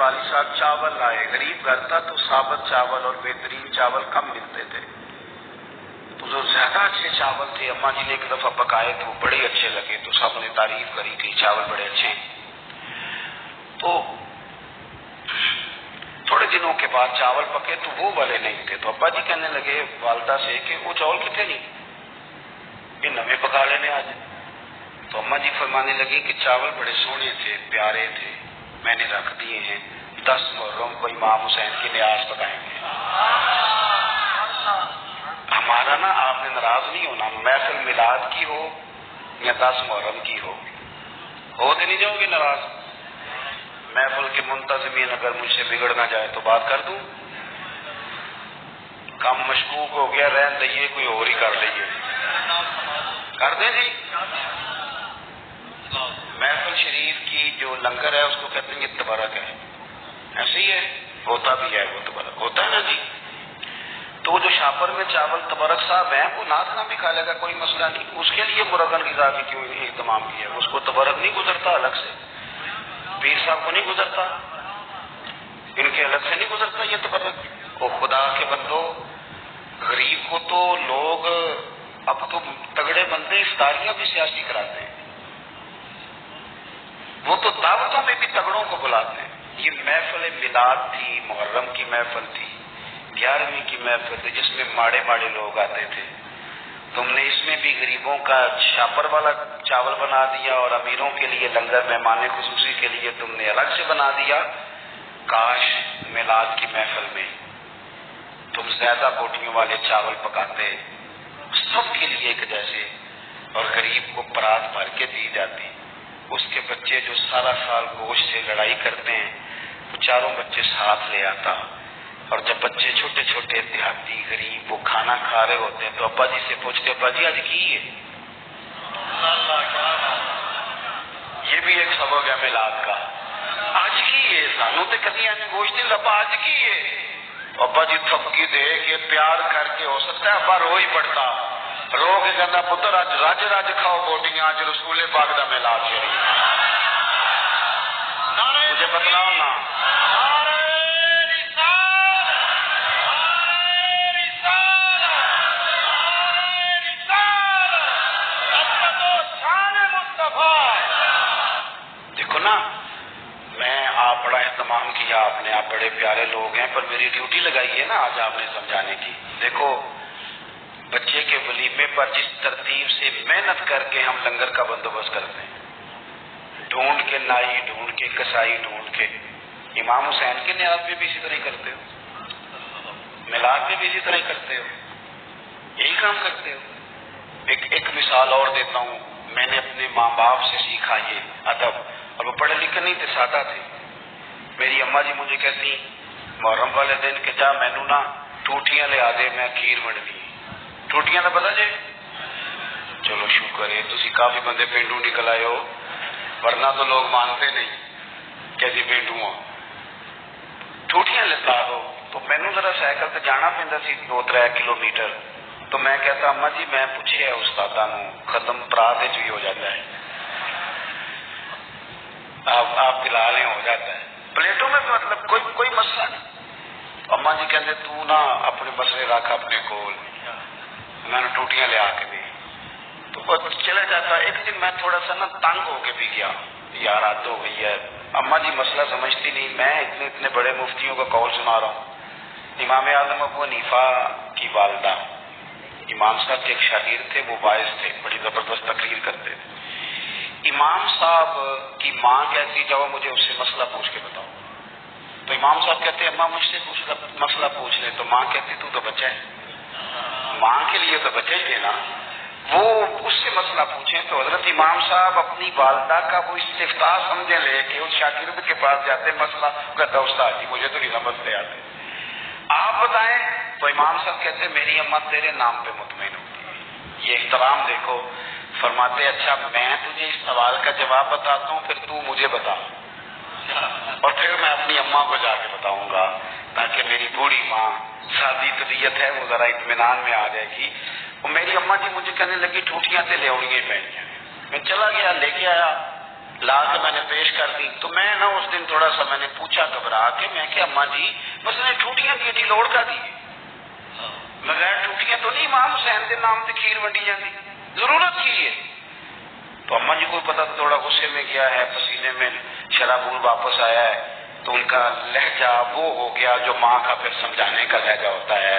والد صاحب چاول لائے، غریب گھر تھا تو ثابت چاول اور بہترین چاول کم ملتے تھے، تو جو زیادہ اچھے چاول تھے اماں جی نے ایک دفعہ پکائے تو وہ بڑے اچھے لگے، تو سب نے تعریف کری کہ چاول بڑے اچھے ہیں۔ تو تھوڑے دنوں کے بعد چاول پکے تو وہ والے نہیں تھے، تو ابا جی کہنے لگے والدہ سے کہ وہ چاول کتنے نہیں، یہ نویں پکا لینے آج۔ تو اماں جی فرمانے لگی کہ چاول بڑے سونے تھے، پیارے تھے، میں نے رکھ دیے ہیں، 10 محرم کو امام حسین کی نیاز پکائیں گے۔ ہمارا نا آپ نے ناراض نہیں ہونا، محفل میلاد کی ہو یا 10 محرم کی ہو تو نہیں جاؤ گے ناراض؟ محفل کے منتظمین اگر مجھ سے بگڑ نہ جائے تو بات کر دوں، کم مشکوک ہو گیا، رہن دئیے، کوئی اور ہی کر لئیے، کر دیں جی۔ محفل شریف کی جو لنگر ہے اس کو کہتے ہیں یہ تبرک ہے، ایسے ہی ہے، ہوتا بھی ہے، وہ تبرک ہوتا ہے نا جی۔ تو جو شاپر میں چاول تبرک صاحب ہیں وہ نہ بھی کھا لے گا، کوئی مسئلہ نہیں، اس کے لیے مرغن غذا کی کیوں اہتمام کیا ہے، اس کو تبرک نہیں گزرتا الگ سے، پیر صاحب کو نہیں گزرتا، ان کے الگ سے نہیں گزرتا یہ تبرک۔ وہ خدا کے بندو، غریب کو تو لوگ اب تو تگڑے بندے افطاریاں بھی سیاسی کراتے ہیں، وہ تو دعوتوں میں بھی تگڑوں کو بلاتے ہیں۔ یہ محفل میلاد تھی، محرم کی محفل تھی، 11ویں کی محفل تھی، جس میں ماڑے ماڑے لوگ آتے تھے، تم نے اس میں بھی غریبوں کا شاپر والا چاول بنا دیا اور امیروں کے لیے لنگر مہمان خصوصی کے لیے تم نے الگ سے بنا دیا۔ کاش میلاد کی محفل میں تم زیادہ بوٹیوں والے چاول پکاتے، سب کے لیے ایک جیسے، اور غریب کو پرات بھر کے دی جاتی۔ اس کے بچے جو سارا سال گوشت سے لڑائی کرتے ہیں وہ چاروں بچے ساتھ لے آتا، اور جب بچے چھوٹے چھوٹے دیہاتی غریب وہ کھانا کھا رہے ہوتے ہیں تو ابا جی سے پوچھتے ابا جی آج کی ہے؟ یہ بھی ایک سبق ہے میلاد کا، آج کی ہے، سانو تے کدی ایسے گوشت نہیں لبا، آج کی ہے۔ ابا جی تھپکی دے کہ پیار کر کے ہو سکتا ہے ابا رو ہی پڑتا، رو کے کہنا پتر اج رج رج کھاؤ بوٹیاں، اج رسول پاک دا میلاد شریف، مجھے بتلاؤ نا۔ دیکھو نا، میں آپ بڑا اہتمام کیا آپ نے، آپ بڑے پیارے لوگ ہیں، پر میری ڈیوٹی لگائی ہے نا آج آپ نے سمجھانے کی۔ دیکھو بچے کے ولیمے پر جس ترتیب سے محنت کر کے ہم لنگر کا بندوبست کرتے ہیں، ڈھونڈ کے نائی ڈھونڈ کے کسائی ڈھونڈ کے، امام حسین کے نیاز میں بھی اسی طرح ہی کرتے ہو، میلاد میں بھی اسی طرح ہی کرتے ہو، یہی کام کرتے ہو۔ ایک مثال اور دیتا ہوں، میں نے اپنے ماں باپ سے سیکھا یہ ادب، اور وہ پڑھے لکھے نہیں تھے، سادہ تھے۔ میری اماں جی مجھے کہتی محرم والے دن کہ جا مینو نا ٹوٹیاں لے آ دے، میں کھیر بننی، ٹوٹیاں کا پتا جی؟ چلو شکر ہے تسی کافی بندے پینڈو نکل آئے ہو، ورنہ تو لوگ مانتے نہیں کہ جی پینڈو ہوں۔ ٹوٹیاں لتا دو، تو مینو ذرا سائیکل سے جانا پیندا سی 2-3 کلومیٹر، تو میں کہتا اماں جی میں پوچھے استاداں نوں، ختم پرات وچ بھی ہو جاتا ہے، آپ دلا لیں ہو جاتا ہے، پلیٹوں میں مطلب کوئی مسئلہ نہیں۔ اماں جی کہتے تو نا اپنے مسئلے رکھ اپنے کول، میں نے ٹوٹیاں لے آ کے دی، تو وہ چلا جاتا۔ ایک دن میں تھوڑا سا نا تنگ ہو کے بھی گیا، یار حد ہو گئی ہے، اماں جی مسئلہ سمجھتی نہیں، میں اتنے بڑے مفتیوں کا قول سنا رہا ہوں۔ امام اعظم ابو حنیفہ کی والدہ امام صاحب کے ایک شاگرد تھے، وہ باعث تھے، بڑی زبردست تقریر کرتے تھے۔ امام صاحب کی ماں کہتی جاؤ مجھے اس سے مسئلہ پوچھ کے بتاؤ، تو امام صاحب کہتے اماں مجھ سے مسئلہ پوچھ لے، تو ماں کہتی تو بچہ ہے، ماں کے لیے تو بچہ ہی دینا، وہ اس سے مسئلہ پوچھیں۔ تو حضرت امام صاحب اپنی والدہ کا وہ استفتاح سمجھے لے کہ اس شاگرد کے پاس جاتے، مسئلہ کہتا استاد جی مجھے تو نہیں سمجھتے آتے، آپ بتائیں۔ تو امام صاحب کہتے میری اماں تیرے نام پہ مطمئن ہوتی ہے، یہ احترام دیکھو۔ فرماتے اچھا میں تجھے اس سوال کا جواب بتاتا ہوں، پھر تو مجھے بتا، اور پھر میں اپنی اماں کو جا کے بتاؤں گا، تاکہ میری بوڑھی ماں سادی طبیعت ہے وہ ذرا اطمینان میں آ جائے گی۔ اور میری اماں جی مجھے کہنے لگی ٹوٹیاں تے لے آنی پڑیں، میں چلا گیا لے کے آیا، لا کے میں نے پیش کر دی. تو میں نا اس دن تھوڑا سا میں نے پوچھا گھبرا کے, میں کہ اماں جی بس نے ٹوٹیاں دی لوڑ کا دی بغیر ٹوٹیاں تو نہیں امام حسین کے نام سے کھیر ونڈی جاتی, ضرورت کی ہے. تو اماں جی کو پتا تو تھوڑا غصے میں گیا ہے, پسینے میں شرابور واپس آیا ہے, تو ان کا لہجہ وہ ہو گیا جو ماں کا پھر سمجھانے کا لہجہ ہوتا ہے.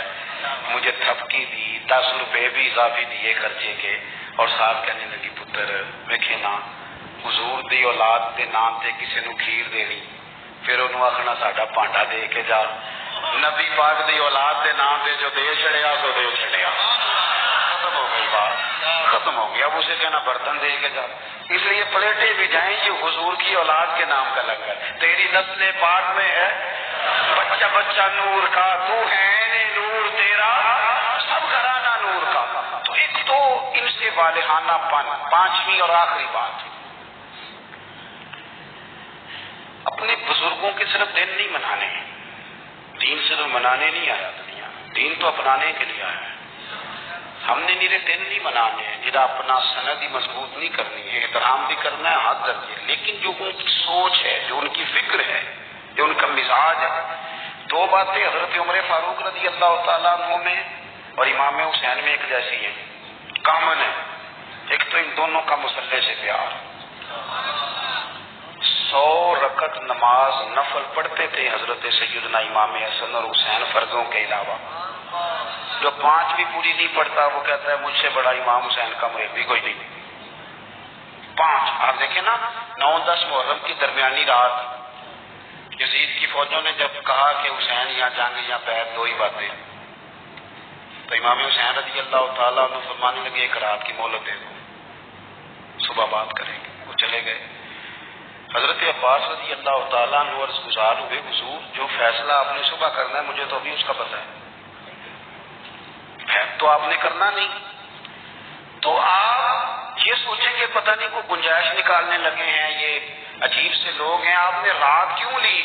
مجھے تھپکی دی, 10 روپے بھی اضافی دیے خرچے کے, اور ساتھ کہنے لگی پتر ویکھے نا حضور دی اولاد دے نام تے کسی نو کھیر دینی, پھر انہوں آخنا ساڈا پانڈا دے کے جا. نبی پاک دی اولاد دے نام تے جو دے چھڑیا سو دے چھڑیا, ختم ہو گئی بات, ختم ہو گیا. اب اسے کہنا برتن دے کے جا. اس لیے پلیٹیں بھی جائیں یہ حضور کی اولاد کے نام کا لنگر. تیری نسل پاک میں ہے بچہ بچہ نور کا, تو ہے نور تیرا سب گھرانہ نور کا. تو ایک تو ان سے والہانہ پن. پانچویں اور آخری بات, اپنے بزرگوں کے صرف دن نہیں منانے ہیں. دین صرف منانے نہیں آیا دنیا, دین تو اپنانے کے لیے آیا ہے. ہم نے میرے دن نہیں منانے ہیں, جنہیں اپنا سند ہی مضبوط نہیں کرنی ہے, احترام بھی کرنا ہے, حد درجے. لیکن جو ان کی سوچ ہے, جو ان کی فکر ہے, جو ان کا مزاج ہے. 2 باتیں حضرت عمر فاروق رضی اللہ تعالیٰ عنہ میں اور امام حسین میں ایک جیسی ہیں, کامن ہے. ایک تو ان دونوں کا مسلح سے پیار. 100 رکعت نماز نفل پڑھتے تھے حضرت سیدنا امام حسن اور حسین فرضوں کے علاوہ. جو 5 بھی پوری نہیں پڑھتا وہ کہتا ہے مجھ سے بڑا امام حسین کا مربی کوئی نہیں. 5 آپ دیکھیں نا, 9-10 محرم کی درمیانی رات یزید کی فوجوں نے جب کہا کہ حسین یہاں جائیں گے یا بیعت, 2 ہی باتیں. تو امام حسین رضی اللہ تعالیٰ عنہ فرمانے لگے ایک رات کی مہلت دے دو, صبح بات کریں گے. وہ چلے گئے. حضرت عباس رضی اللہ تعالیٰ عنہ عرض گزار ہوئے حضور جو فیصلہ آپ نے صبح کرنا ہے مجھے تو ابھی اس کا پتہ ہے, تو آپ نے کرنا نہیں. تو آپ یہ سوچیں کہ پتہ نہیں کوئی گنجائش نکالنے لگے ہیں, یہ عجیب سے لوگ ہیں, آپ نے رات کیوں لی؟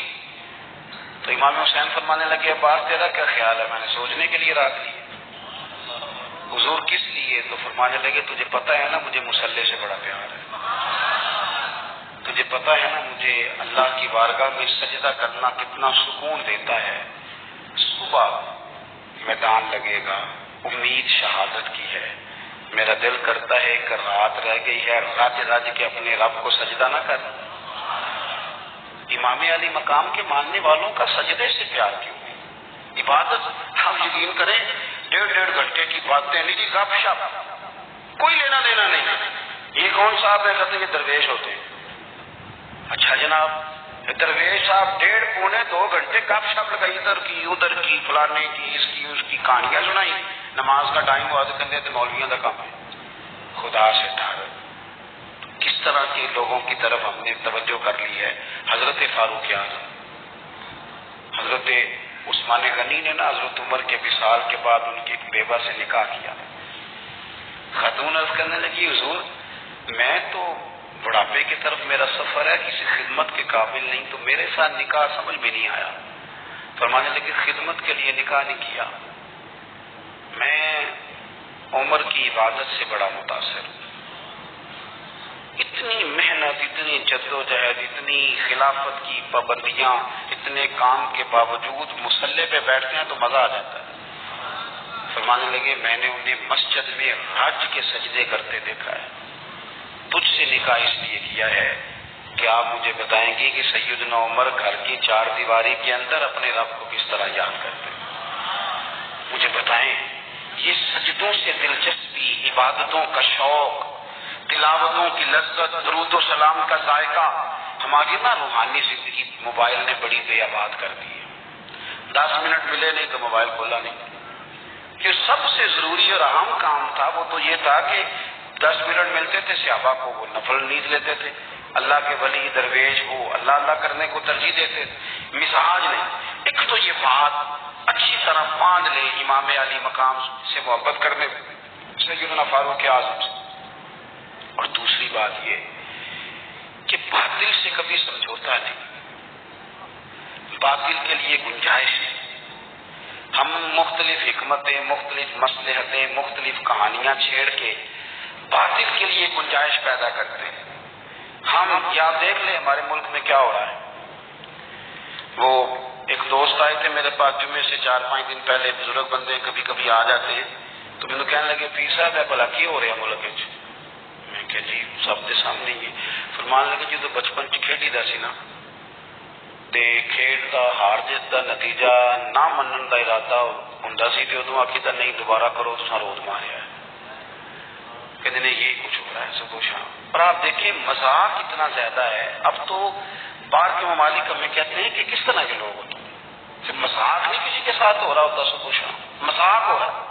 تو امام حسین فرمانے لگے عباس تیرا کیا خیال ہے, میں نے سوچنے کے لیے رات لی. حضور کس لیے؟ تو فرمانے لگے تجھے پتہ ہے نا مجھے مسلح سے بڑا پیار ہے, تجھے پتہ ہے نا مجھے اللہ کی بارگاہ میں سجدہ کرنا کتنا سکون دیتا ہے. صبح میدان لگے گا, امید شہادت کی ہے, میرا دل کرتا ہے کہ رات رہ گئی ہے, رج رج کے اپنے رب کو سجدہ نہ کر. امام علی مقام کے ماننے والوں کا سجدے سے پیار کیوں ہے؟ عبادت ہم یقین کریں 1.5 گھنٹے کی باتیں نہیں, گپ شپ, کوئی لینا دینا نہیں. یہ کون صاحب ہے کہتے ہیں یہ درویش ہوتے ہیں. اچھا جناب, درویش صاحب 1.5-2 گھنٹے گپ شپ لگائی, ادھر کی ادھر کی, فلانے کی اس کی اس کی کہانیاں سنائی. نماز کا ٹائم ہوا تو کہتے ہیں مولویوں کا کام ہے. خدا سے ڈر. کس طرح کے لوگوں کی طرف ہم نے توجہ کر لی ہے. حضرت فاروق اعظم, حضرت عثمان غنی نے نا حضرت عمر کے وصال کے بعد ان کی بیوہ سے نکاح کیا. خاتون عرض کرنے لگی حضور میں تو بڑھاپے کی طرف میرا سفر ہے, کسی خدمت کے قابل نہیں, تو میرے ساتھ نکاح سمجھ میں نہیں آیا. فرمانے لگے خدمت کے لیے نکاح نہیں کیا, میں عمر کی عبادت سے بڑا متاثر ہوں. اتنی محنت, اتنی جدوجہد, اتنی خلافت کی پابندیاں, اتنے کام کے باوجود مصلے پہ بیٹھتے ہیں تو مزہ آ جاتا ہے. فرمانے لگے میں نے انہیں مسجد میں رج کے سجدے کرتے دیکھا ہے. تجھ سے نکاح اس لیے کیا ہے کہ آپ مجھے بتائیں گے کہ سیدنا عمر گھر کی 4 دیواری کے اندر اپنے رب کو کس طرح یاد کرتے ہیں. مجھے بتائیں یہ سجدوں سے دلچسپی, عبادتوں کا شوق, تلاوتوں کی لذت, درود و سلام کا ذائقہ ہماری نا روحانی زندگی موبائل نے بڑی بے آباد کر دی ہے. 10 منٹ ملے نہیں تو موبائل کھولا نہیں. جو سب سے ضروری اور اہم کام تھا وہ تو یہ تھا کہ 10 منٹ ملتے تھے صحابہ کو, وہ نفل نیند لیتے تھے, اللہ کے ولی درویش وہ اللہ اللہ کرنے کو ترجیح دیتے تھے. مزاج نہیں. ایک تو یہ بات اچھی طرح باندھ لے امام علی مقام سے محبت کرنے سیدنا فاروق اعظم سے. اور دوسری بات یہ کہ باطل سے کبھی سمجھوتا نہیں, باطل کے لیے گنجائش ہے. ہم مختلف حکمتیں, مختلف مصلحتیں, مختلف کہانیاں چھیڑ کے باطل کے لیے گنجائش پیدا کرتے ہیں. ہم یہاں دیکھ لیں ہمارے ملک میں کیا ہو رہا ہے. وہ ایک دوست آئے تھے میرے پاس جمعے سے 4-5 دن پہلے، بزرگ بندے کبھی کبھی آ جاتے ہیں، تو مجھے کہنے لگے پیر صاحب ہے بھلا کی ہو رہا ملک وچ؟ میں کہ جی سب کے سامنے ہی. فرمان لگے جدو بچپن چ کھیڈی دا سی نا تے کھیڈ دا ہار جیت دا نتیجہ نہ منن دا ارادہ ہوندا سی تے ادوں آکھیدا نہیں دوبارہ کرو تو رود ماریا ہے. کہتے نہیں یہی کچھ ہو رہا ہے سب کچھ. اور آپ دیکھیں مذاق اتنا زیادہ ہے. اب تو باہر کے ممالک ہمیں کہتے ہیں کہ کس طرح کے لوگ ہوتے ہیں، مذاق نہیں کسی کے ساتھ ہو رہا ہوتا سب کچھ، مذاق ہو رہا ہے.